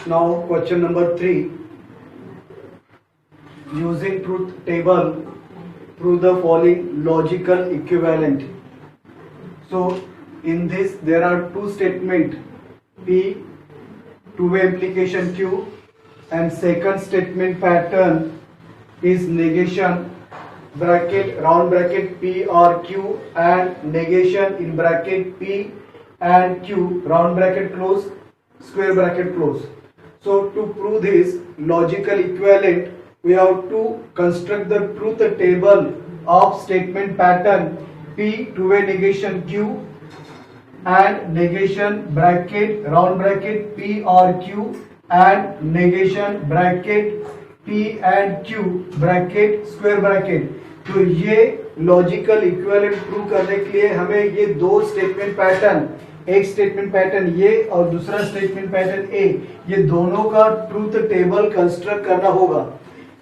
Now question number 3. Using truth table, prove the following logical equivalent. So in this there are two statements, P, two-way implication Q, and second statement pattern is negation bracket round bracket P or Q and negation in bracket P and Q round bracket close square bracket close. So to prove this logical equivalent, we have to construct the truth table of statement pattern P two-way negation Q and negation bracket round bracket P or Q and negation bracket P and Q bracket square bracket. तो ये logical equivalent prove करने के लिए हमें ये दो statement pattern, एक statement pattern ये और दूसरा स्टेटमेंट पैटर्न ए, ये दोनों का ट्रूथ टेबल कंस्ट्रक्ट करना होगा.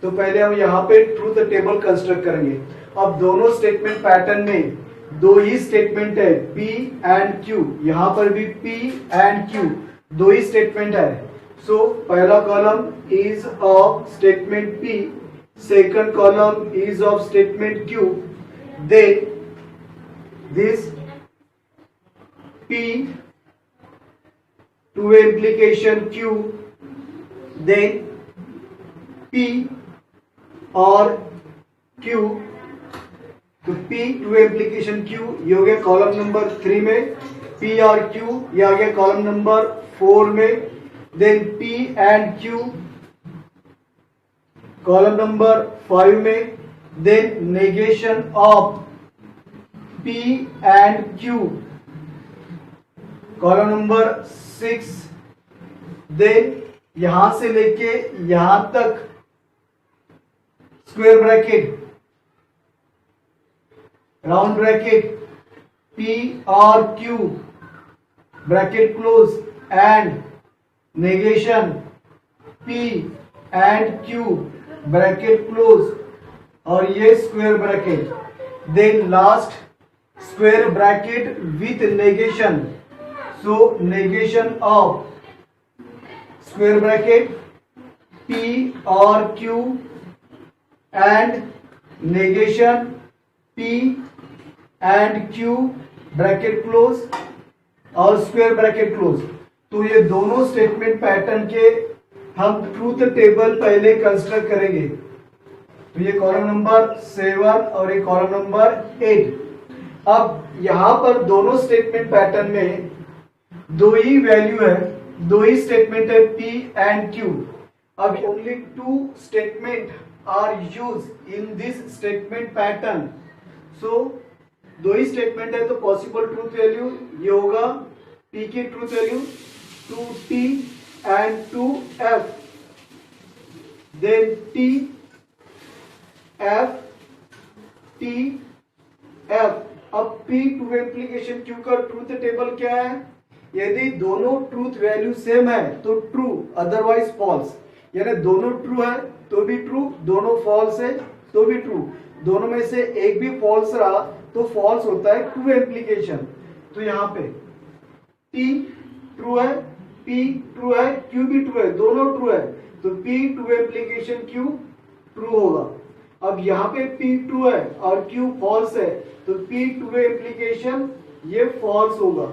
तो पहले हम यहाँ पे ट्रूथ टेबल कंस्ट्रक्ट करेंगे. अब दोनों स्टेटमेंट पैटर्न में दो ही स्टेटमेंट है P एंड Q, यहाँ पर भी P एंड Q दो ही स्टेटमेंट है. सो पहला column is of statement P, second column is of statement Q. Then this P two-way implication Q, then P और Q. तो P two-way implication Q ये हो गया कॉलम नंबर 3 में, P और Q ये आ गया कॉलम नंबर 4 में. Then P and Q column number 5 में. Then negation of P and Q column number 6. Then यहां से लेके यहां तक square bracket round bracket P और Q bracket close and negation P and Q bracket close और ये square bracket. Then last square bracket with negation. So negation of square bracket P और Q and negation P and Q bracket close और square bracket close. तो ये दोनों statement pattern के हम truth table पहले कंस्ट्रक्ट करेंगे. तो ये कॉलम नंबर 7 और ये कॉलम नंबर 8. अब यहां पर दोनों स्टेटमेंट पैटर्न में दो ही वैल्यू है, दो ही स्टेटमेंट है P एंड Q. अब only two statement are use in this statement pattern. So दो ही स्टेटमेंट है तो पॉसिबल ट्रूथ वैल्यू ये होगा P की truth value 2T and 2F. Then T F T F. अब P टू implication Q का ट्रूथ टेबल क्या है? यदि दोनों ट्रूथ वैल्यू सेम है तो ट्रू, अदरवाइज फॉल्स. यानी दोनों ट्रू है तो भी ट्रू, दोनों फॉल्स है तो भी ट्रू, दोनों में से एक भी फॉल्स रहा तो फॉल्स होता है टू implication. तो यहाँ पे T ट्रू है, P ट्रू है, Q भी ट्रू है, दोनों ट्रू है तो P to implication Q true होगा. अब यहाँ पे P ट्रू है और Q फॉल्स है तो P टू implication ये फॉल्स होगा.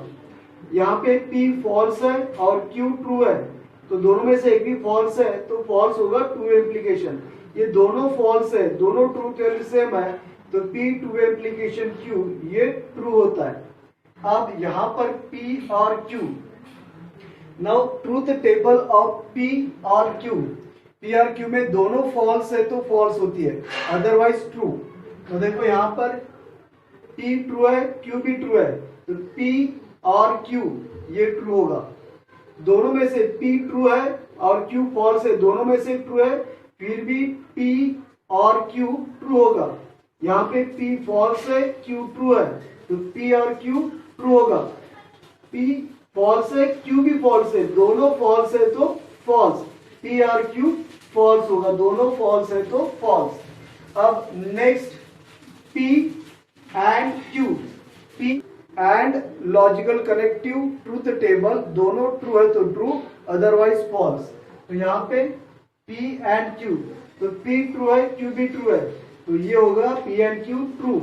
यहाँ पे P फॉल्स है और Q ट्रू है तो दोनों में से एक भी फॉल्स है तो फॉल्स होगा टू implication. ये दोनों फॉल्स है, दोनों ट्रू वैल्यू सेम है तो P टू implication Q ये ट्रू होता है. अब यहाँ पर P और Q. Now truth table of P और Q. P और Q में दोनों फॉल्स है तो फॉल्स होती है, अदरवाइज ट्रू. तो देखो यहाँ पर P ट्रू है, Q भी ट्रू है तो P और Q ये ट्रू होगा. दोनों में से P ट्रू है और Q फॉल्स है, दोनों में से ट्रू है फिर भी P और Q ट्रू होगा. यहाँ पे P फॉल्स है, Q ट्रू है तो P और Q ट्रू होगा. P फॉल्स है, Q भी फॉल्स है, दोनों फॉल्स है तो फॉल्स. P और Q फॉल्स होगा, दोनों फॉल्स है तो फॉल्स. अब next P and Q. P and logical connective truth table दोनों ट्रू है तो ट्रू, अदरवाइज फॉल्स। तो यहाँ पे P एंड Q, तो P ट्रू है, Q भी ट्रू है, तो ये होगा P एंड Q ट्रू।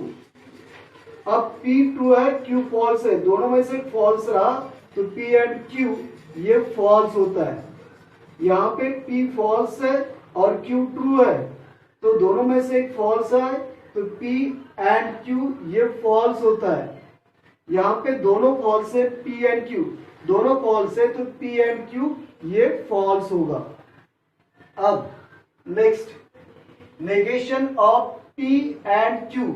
अब P ट्रू है, Q फॉल्स है, दोनों में से फॉल्स रहा, तो P एंड Q ये फॉल्स होता है। यहाँ पे P फॉल्स है और Q ट्रू है, तो दोनों में से एक फॉल्स है, तो P एंड Q ये फॉल्स होता है। यहाँ पे दोनों फॉल्स है, P एंड Q दोनों फॉल्स है, तो P एंड Q ये फॉल्स होगा। अब next, negation of P and Q,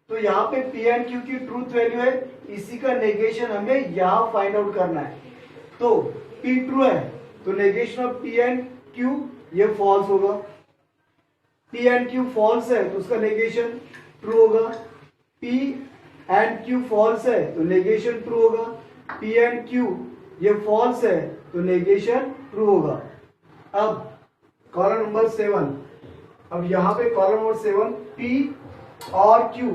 तो यहाँ पे P एंड Q की ट्रूथ वैल्यू है, इसी का नेगेशन हमें यहाँ फाइंड आउट करना है। तो P ट्रू है, तो negation of P and Q ये फॉल्स होगा। P एंड Q फॉल्स है, तो उसका नेगेशन ट्रू होगा। P एंड Q फॉल्स है, तो नेगेशन ट्रू होगा। P एंड Q ये फॉल्स है, तो नेगेशन ट्रू होगा। अब कॉलम नंबर 7, अब यहाँ पे कॉलम नंबर 7 P और Q,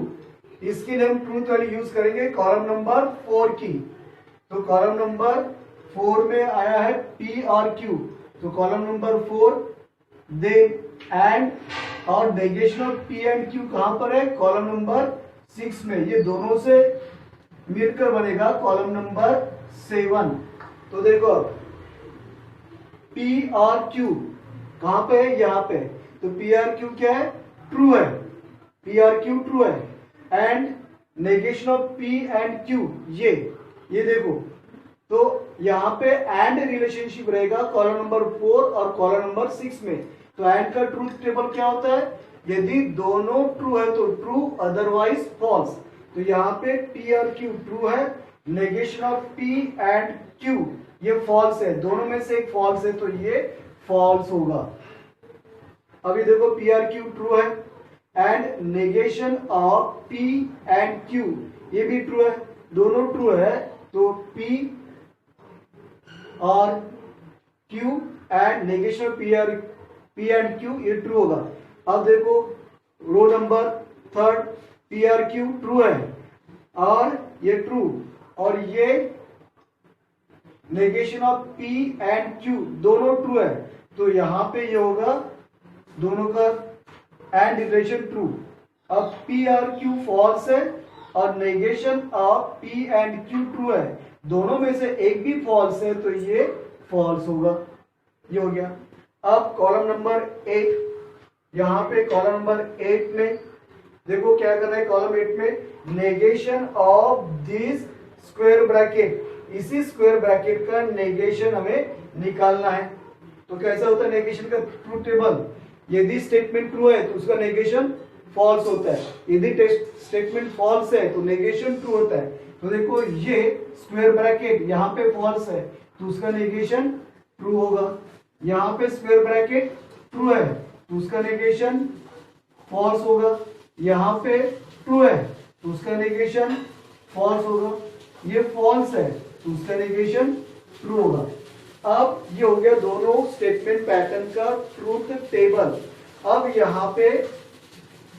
इसके लिए हम ट्रूथ वैल्यू यूज करेंगे कॉलम नंबर 4 की। तो कॉलम नंबर 4 में आया है P और Q, तो कॉलम नंबर 4 दे एंड और negation of P and Q कहां पर है, कॉलम नंबर 6 में, ये दोनों से मिलकर बनेगा कॉलम नंबर 7। तो देखो P और Q कहां पे है, यहाँ पे, तो P और Q क्या है, ट्रू है, P और Q ट्रू है, and negation of P and Q ये देखो, तो यहाँ पे एंड रिलेशनशिप रहेगा कॉलम नंबर 4 और कॉलम नंबर 6 में। तो एंड का ट्रूथ टेबल क्या होता है, यदि दोनों ट्रू है तो ट्रू, अदरवाइज फॉल्स। तो यहाँ पे P और Q ट्रू है, negation of P and Q ये फॉल्स है, दोनों में से एक फॉल्स है, तो ये फॉल्स होगा। अभी देखो P और Q ट्रू है and negation of P and Q ये भी ट्रू है, दोनों ट्रू है, तो P और Q and negation of P and Q ये ट्रू होगा। अब देखो रो नंबर 3 P और Q ट्रू है और ये ट्रू, और ये negation of P and Q दोनों ट्रू है, तो यहां पे ये होगा दोनों का एंड रिलेशन ट्रू। अब P और Q फॉल्स है और negation of P and Q true है, दोनों में से एक भी फॉल्स है, तो ये फॉल्स होगा। ये हो गया। अब कॉलम नंबर 8, यहां पे कॉलम नंबर 8 में देखो क्या कर रहा है, कॉलम 8 में negation of this square bracket, इसी स्क्वायर ब्रैकेट का नेगेशन हमें निकालना है। तो कैसा होता है नेगेशन का ट्रूथ टेबल, यदि स्टेटमेंट ट्रू है तो उसका नेगेशन फॉल्स होता है, यदि स्टेटमेंट फॉल्स है तो नेगेशन ट्रू होता है। तो देखो ये स्क्वायर ब्रैकेट यहाँ पे फॉल्स है, तो उसका नेगेशन ट्रू होगा। यहाँ पे स्क्वायर ब्रैकेट ट्रू है, तो उसका नेगेशन फॉल्स होगा। यहाँ पे ट्रू है, तो उसका नेगेशन फॉल्स होगा। ये फॉल्स है, तो उसका नेगेशन ट्रू होगा। अब ये हो गया दोनों स्टेटमेंट पैटर्न का ट्रूथ टेबल। अब यहाँ पे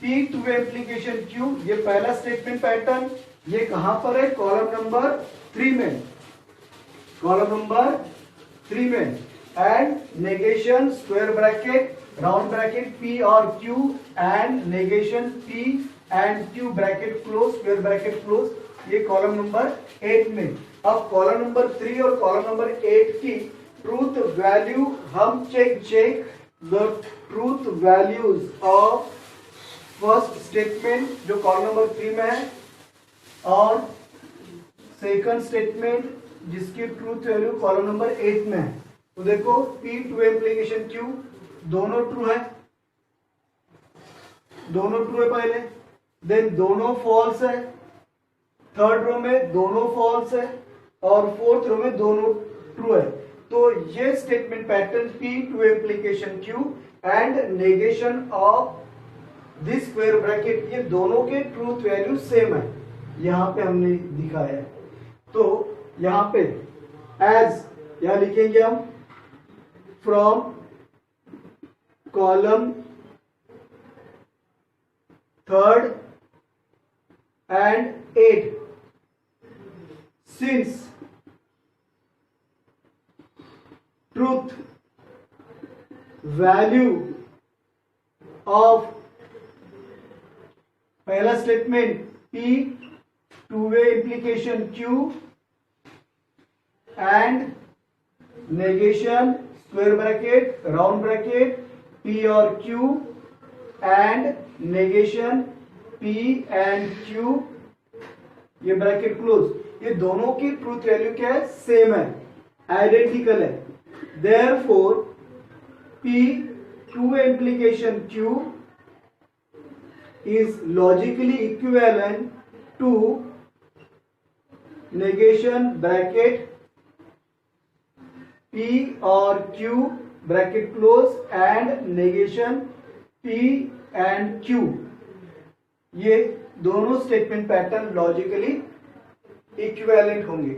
P टू एप्लीकेशन Q, ये पहला स्टेटमेंट पैटर्न, ये कहां पर है, कॉलम नंबर 3 में, कॉलम नंबर 3 में, and negation square bracket round bracket P और Q and negation P and Q bracket close square bracket close, ये कॉलम नंबर 8 में। अब कॉलम नंबर 3 और कॉलम नंबर 8 की ट्रूथ वैल्यू हम check the truth values of first statement जो column number 3 में है और सेकंड स्टेटमेंट जिसकी ट्रूथ वैल्यू कॉलम नंबर 8 में है। तो देखो P टू एप्लीकेशन Q दोनों ट्रू है, दोनों ट्रू है पहले, देन दोनों फॉल्स है, थर्ड रो में दोनों फॉल्स है और फोर्थ रो में दोनों ट्रू है। तो ये statement pattern P to implication Q and negation of this square bracket, ये दोनों के ट्रूथ वैल्यू सेम है, यहां पे हमने दिखाया है। तो यहां पे एज यहां लिखेंगे हम from column third and 8 since truth value of पहला statement P, two way implication Q and negation square bracket round bracket P और Q and negation P and Q, ये ब्रैकेट क्लोज, ये दोनों की ट्रूथ वैल्यू क्या है, same है, identical है। Therefore P two way implication Q is logically equivalent to negation bracket P और Q bracket close and negation P and Q, ये दोनों स्टेटमेंट पैटर्न लॉजिकली इक्विवेलेंट होंगे।